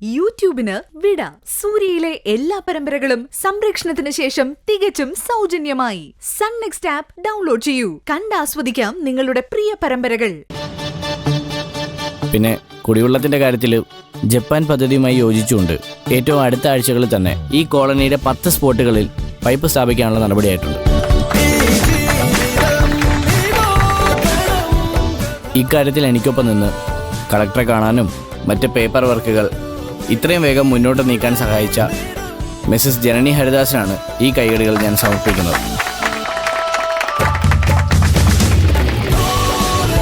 യൂട്യൂബിന് വിട. സൂര്യയിലെ എല്ലാ പരമ്പരകളും സംരക്ഷണത്തിന് ശേഷം തികച്ചും സൗജന്യമായി സൺ നെക്സ്റ്റ് ആപ്പ് ഡൗൺലോഡ് ചെയ്യൂ. കണ്ടാസ്വദിക്കാം നിങ്ങളുടെ പ്രിയ പരമ്പരകൾ. പിന്നെ കുടിവെള്ളത്തിന്റെ കാര്യത്തിൽ ജപ്പാൻ പദ്ധതിയുമായി യോജിച്ചുകൊണ്ട് ഏറ്റവും അടുത്ത ആഴ്ചകളിൽ തന്നെ ഈ കോളനിയുടെ 10 സ്പോട്ടുകളിൽ പൈപ്പ് സ്ഥാപിക്കാനുള്ള നടപടിയായിട്ടുണ്ട്. ഇക്കാര്യത്തിൽ എനിക്കൊപ്പം നിന്ന് കളക്ടറെ കാണാനും മറ്റ് പേപ്പർ വർക്കുകൾ ഇത്രയും വേഗം മുന്നോട്ട് നീക്കാൻ സഹായിച്ച മിസ്സസ് ജനനി ഹരിദാസിനാണ് ഈ കൈകടികൾ ഞാൻ സമർപ്പിക്കുന്നത്.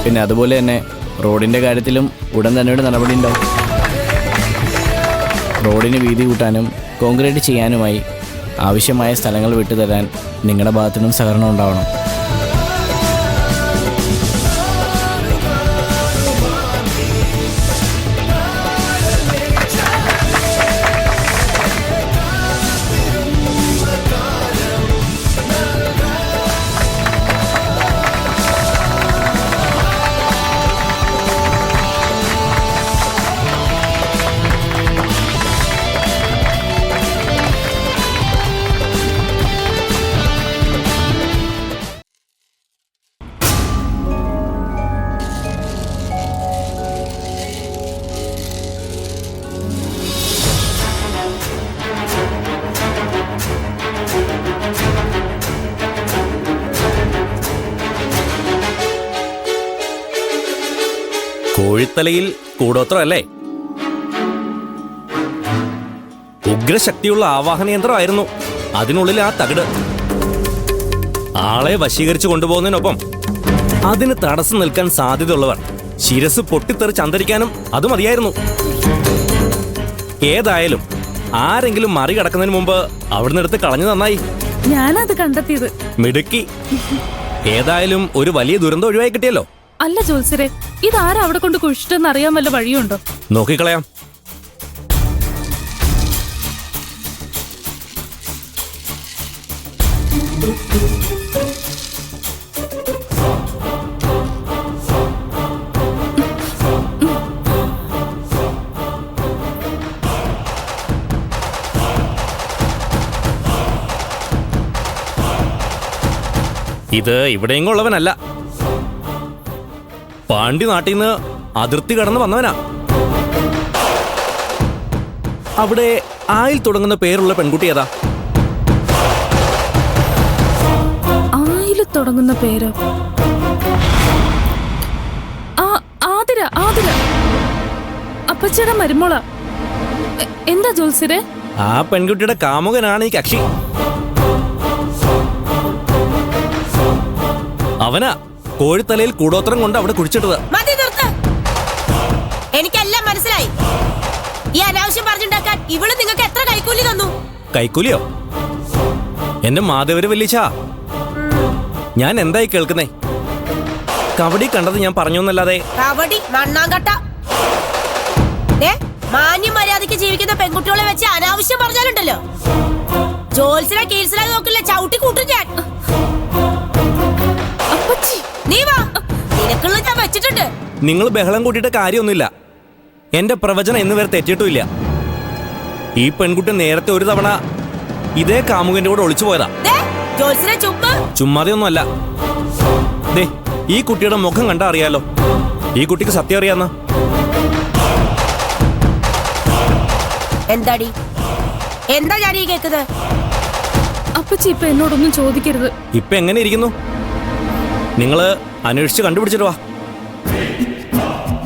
പിന്നെ അതുപോലെ തന്നെ റോഡിൻ്റെ കാര്യത്തിലും ഉടൻ തന്നെ ഒരു നടപടി ഉണ്ടാവും. റോഡിന് വീതി കൂട്ടാനും കോൺക്രീറ്റ് ചെയ്യാനുമായി ആവശ്യമായ സ്ഥലങ്ങൾ വിട്ടുതരാൻ നിങ്ങളുടെ ഭാഗത്തുനിന്നും സഹകരണം ഉണ്ടാവണം. കോഴിത്തലയിൽ കൂടോത്രം അല്ലേ? ഉഗ്രശക്തിയുള്ള ആവാഹന യന്ത്രമായിരുന്നു അതിനുള്ളിൽ ആ തകിട്. ആളെ വശീകരിച്ചു കൊണ്ടുപോകുന്നതിനൊപ്പം അതിന് തടസ്സം നിൽക്കാൻ സാധ്യതയുള്ളവർ ശിരസ് പൊട്ടിത്തെറിച്ച് അന്തരിക്കാനും അത് മതിയായിരുന്നു. ഏതായാലും ആരെങ്കിലും മറികടക്കുന്നതിന് മുമ്പ് അവിടുന്ന് എടുത്ത് കളഞ്ഞു നന്നായി. ഞാനത് കണ്ടെത്തിയത്. മിടുക്കി. ഏതായാലും ഒരു വലിയ ദുരന്തം ഒഴിവായി കിട്ടിയല്ലോ. അല്ല ജോത്സരെ, ഇതാരാ അവിടെ കൊണ്ട് കുഴിച്ചിട്ടെന്ന് അറിയാൻ വല്ല വഴിയുണ്ടോ? നോക്കിക്കളയാം. ഇത് ഇവിടെയെങ്ങും ഉള്ളവനല്ല. പാണ്ഡ്യ നാട്ടിൽ നിന്ന് അതിർത്തി കടന്ന് വന്നവനാ. അവിടെ ആയിൽ തുടങ്ങുന്ന പേരുള്ള പെൺകുട്ടി ഏതാ? ആയിൽ തുടങ്ങുന്ന പേര് ആതിര. ആതിര അപ്പച്ചയുടെ മരുമോള. എന്താ ജോത്സ്യരെ? ആ പെൺകുട്ടിയുടെ കാമുകനാണ് ഈ കക്ഷി. അവനാ കോഴിത്തലയിൽ കൂടോത്രം കൊണ്ട് അവിടെ കുഴിച്ചിട്ടത്. എനിക്കെല്ലാം മനസ്സിലായി. ഈ അനാവശ്യം പറഞ്ഞുണ്ടാക്കാൻ ഇവള് നിങ്ങൾക്ക് എത്ര കൈക്കൂലി തന്നു? കൈക്കൂലിയോ? എന്റെ മാധവര് വല്ലിച്ച, ഞാൻ എന്തായി കേൾക്കുന്നേ? കബഡി കണ്ടത് ഞാൻ പറഞ്ഞു എന്നല്ലാതെ. കബഡി മണ്ണാങ്കട്ട. മാന്യ മര്യാദയ്ക്ക് ജീവിക്കുന്ന പെൺകുട്ടികളെ വെച്ച് അനാവശ്യം പറഞ്ഞാലുണ്ടല്ലോ, ജോത്സ്യനെ കീഴ്സിലായി നോക്കില്ല, ചവിട്ടി കൂട്ടും ഞാൻ. നീ വാ, നിനക്കുള്ള ഞാൻ വെച്ചിട്ടുണ്ട്. നിങ്ങൾ ബഹളം കൂട്ടിയിട്ട് കാര്യമൊന്നുമില്ല. എന്റെ പ്രവചനം എന്ന് വരെ തെറ്റിയിട്ടുമില്ല. ഈ പെൺകുട്ടി നേരത്തെ ഒരു തവണ ഇതേ കാമുകന്റെ കൂടെ ഒളിച്ചു പോയതാ. ചുമ്മാതെയൊന്നും അല്ല. ദേ, ഈ കുട്ടിയുടെ മുഖം കണ്ടാ അറിയാലോ ഈ കുട്ടിക്ക് സത്യം അറിയാന്ന്. എന്താടി, എന്താ ഞാൻ ഈ കേൾക്കുന്നത്? അപ്പച്ചി ഇപ്പൊ എന്നോടൊന്നും ചോദിക്കരുത്. ഇപ്പൊ എങ്ങനെ ഇരിക്കുന്നു? നിങ്ങള് അന്വേഷിച്ച് കണ്ടുപിടിച്ചിട്ട് വാ.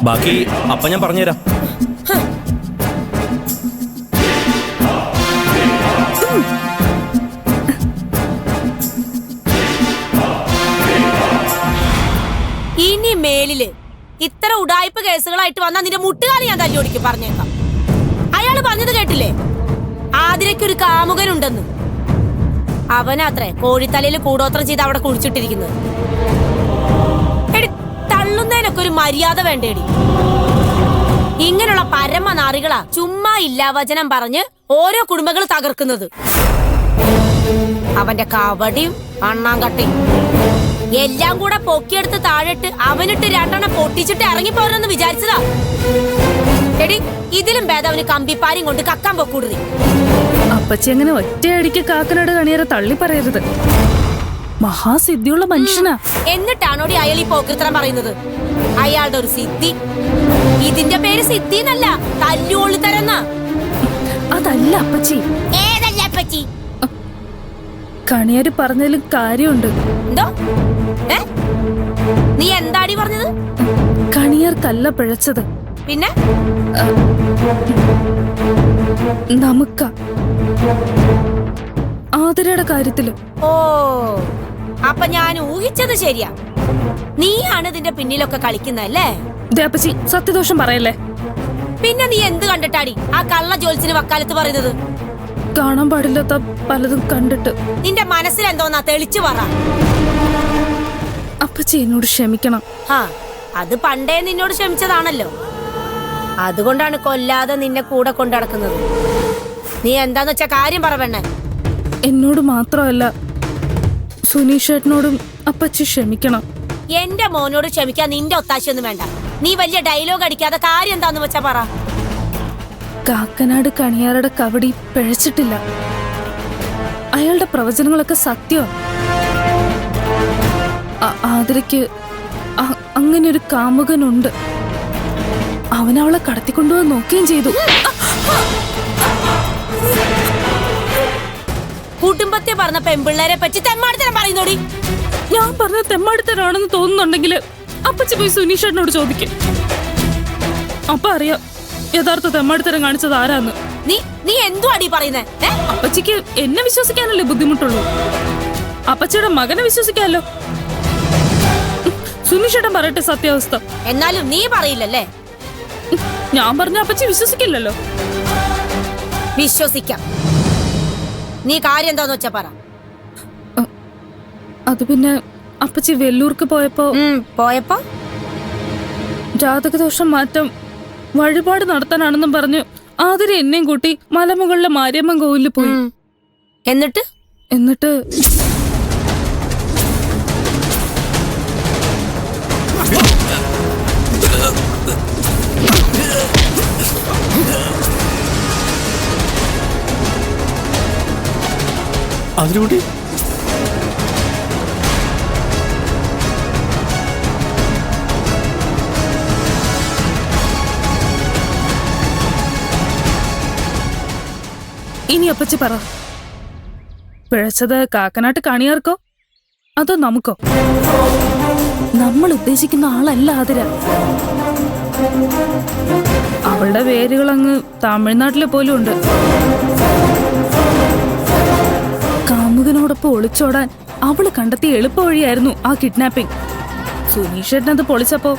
ബാക്കി അപ്പ ഞാൻ പറഞ്ഞുതരാം. ഇനി മേലില് ഇത്ര ഉടായ്പ കേസുകളായിട്ട് വന്നാ നിന്റെ മുട്ടുകാലി ഞാൻ തല്ലിയോടിക്കും, പറഞ്ഞേക്കാം. അയാള് പറഞ്ഞത് കേട്ടില്ലേ? ആതിരയ്ക്കൊരു കാമുകനുണ്ടെന്ന്. അവനാത്രേ കോഴിത്തലയിൽ കൂടോത്രം ചെയ്ത് അവിടെ കുഴിച്ചിട്ടിരിക്കുന്നത്. തള്ളുന്നതിനൊക്കെ ഒരു മര്യാദ വേണ്ടേടി. ഇങ്ങനെയുള്ള പരമനാറികളാ ചുമ്മാ ഇല്ലാ വചനം പറഞ്ഞ് ഓരോ കുടുംബങ്ങൾ തകർക്കുന്നത്. അവന്റെ കബഡിയും അണ്ണാങ്കട്ടയും എല്ലാം കൂടെ പൊക്കിയെടുത്ത് താഴെട്ട് അവനിട്ട് രണ്ടെണ്ണം പൊട്ടിച്ചിട്ട് ഇറങ്ങിപ്പോരെന്ന് വിചാരിച്ചതാ. എടി ഇതിലും ഭേദം അവന് കമ്പിപ്പാരും കൊണ്ട് കക്കാൻ പൊക്കൂടുതി. അപ്പച്ചി അങ്ങനെ ഒറ്റയടിക്ക് കാക്കനാട് കണിയറെ തള്ളി പറയരുത്. മഹാസിദ്ധിയുള്ള മനുഷ്യനാ. എന്നിട്ടാണോടി അയാൾ ഈ പോക്കൃത്രം പറയുന്നത്? അയാളുടെ ഒരു സിദ്ധി. ഇതിന്റെ പേര് സിദ്ധി എന്നല്ല, തല്ലുകൊള്ളുതരെന്ന. അതല്ല അപ്പച്ചി. ഏതല്ല അപ്പച്ചി? കണിയാര് പറഞ്ഞതിലും കാര്യമുണ്ട്. എന്തോ നീ എന്താടി പറഞ്ഞത്? കണിയാർക്കല്ല പിഴച്ചത്, പിന്നെ നമുക്ക ആതിരയുടെ കാര്യത്തില്. ഓ, അപ്പൊ ഞാൻ ഊഹിച്ചത് ശരിയാ. നീയാണ് ഇതിന്റെ പിന്നിലൊക്കെ കളിക്കുന്നല്ലേ? ദേപ്പച്ചി സത്യദോഷം പറയല്ലേ. പിന്നെ നീ എന്ത് കണ്ടിട്ടാടി ആ കള്ള ജോത്സ്യന് വക്കാലത്ത് പറയുന്നത്? കാണാൻ പാടില്ലാത്ത പലതും കണ്ടിട്ട്. നിന്റെ മനസ്സിൽ എന്തോന്നാ തെളിച്ചു പറ. അപ്പച്ചി എന്നോട് ക്ഷമിക്കണം. അത് പണ്ടേ നിന്നോട് ക്ഷമിച്ചതാണല്ലോ. അതുകൊണ്ടാണ് കൊല്ലാതെ നിന്നെ കൂടെ കൊണ്ടു നടക്കുന്നത്. നീ എന്താന്ന് വെച്ചാ കാര്യം പറവണ്ണേ. എന്നോട് മാത്രമല്ല സുനീഷേട്ടനോടും അപ്പച്ചി ക്ഷമിക്കണം. എന്റെ മോനോട് ക്ഷമിക്കാൻ നിന്റെ ഒത്താശയൊന്നും വേണ്ട. നീ വലിയ ഡയലോഗ് അടിക്കാതെ കാര്യം എന്താന്ന് വെച്ചാ പറ. കാക്കനാട് കണിയാറുടെ കവടി പിഴച്ചിട്ടില്ല. അയാളുടെ പ്രവചനങ്ങളൊക്കെ സത്യമാണ്. ആതിരയ്ക്ക് അങ്ങനെ ഒരു കാമുകനുണ്ട്. അവനവളെ കടത്തിക്കൊണ്ടുപോകാൻ നോക്കുകയും ചെയ്തു. കുടുംബത്തെ പറഞ്ഞ പെൺപിള്ളേരെ പറ്റി തെമ്മാടിത്തരം പറയുന്നോടി. ഞാൻ പറഞ്ഞ തെമ്മാടിത്തരാണെന്ന് തോന്നുന്നുണ്ടെങ്കിൽ അപ്പച്ചി പോയി സുനീഷേട്ടനോട് ചോദിക്കും. അപ്പൊ അറിയാം യഥാർത്ഥ തെമ്മാടിത്തരം കാണിച്ചത് ആരാന്ന്. നീ എന്തു അടി പറയുന്നേ? അപ്പച്ചിക്ക് എന്നെ വിശ്വസിക്കാനല്ലേ ബുദ്ധിമുട്ടുള്ളൂ. അപ്പച്ചിയുടെ മകനെ വിശ്വസിക്കാമല്ലോ. സുനീഷേട്ടൻ പറയട്ടെ സത്യാവസ്ഥ. എന്നാലും നീ പറയില്ലല്ലേ? ഞാൻ പറഞ്ഞ അപ്പച്ചി വിശ്വസിക്കില്ലല്ലോ. വിശ്വസിക്കാം. നീ കാര്യം എന്താന്ന് വെച്ചാ പറ. അത് പിന്നെ അപ്പച്ചി വെല്ലൂർക്ക് പോയപ്പോ ജാതകദോഷം മാറ്റം വഴിപാട് നടത്താനാണെന്നും പറഞ്ഞു ആതിര എന്നെയും കൂട്ടി മലമുകളിലെ മാരിയമ്മൻ കോവിലിൽ പോയി. എന്നിട്ട് അതിലൂടെ ഇനി അപ്പച്ചി പറ, പിഴച്ചത് കാക്കനാട്ട് കണിയാർക്കോ അതോ നമുക്കോ? നമ്മൾ ഉദ്ദേശിക്കുന്ന ആളല്ല ആതിര. അവളുടെ വേരുകൾ അങ്ങ് തമിഴ്നാട്ടിലെ പോലും ഉണ്ട്. കാമുകനോടൊപ്പം ഒളിച്ചോടാൻ അവള് കണ്ടെത്തിയ എളുപ്പ വഴിയായിരുന്നു ആ കിഡ്നാപ്പിംഗ്. സുനീഷേട്ടനത് പൊളിച്ചപ്പോ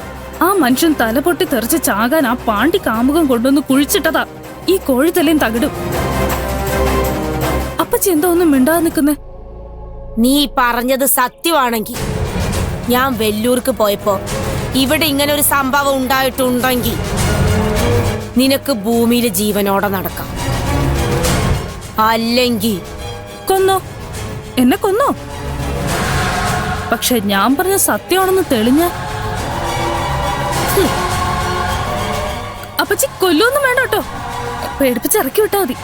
ആ മനുഷ്യൻ തല പൊട്ടി തെറിച്ച് ചാകാൻ ആ പാണ്ടി കാമുകം കൊണ്ടുവന്ന് കുഴിച്ചിട്ടതാ ഈ കോഴിത്തലയും തകിടും. അപ്പച്ചി എന്താ ഒന്നും മിണ്ടാതെ നിൽക്കുന്നേ? നീ പറഞ്ഞത് സത്യമാണെങ്കിൽ ഞാൻ വെല്ലൂർക്ക് പോയപ്പോ ഇവിടെ ഇങ്ങനെ ഒരു സംഭവം ഉണ്ടായിട്ടുണ്ടെങ്കിൽ നിനക്ക് ഭൂമിയിൽ ജീവനോടെ നടക്കാം. അല്ലെങ്കിൽ കൊന്നോ, എന്നെ കൊന്നോ. പക്ഷെ ഞാൻ പറഞ്ഞ സത്യമാണെന്ന് തെളിഞ്ഞ അപ്പച്ചി കൊല്ലൊന്നും വേണ്ട കേട്ടോ. പേടിപ്പിച്ചിറക്കി വിട്ടാ മതി.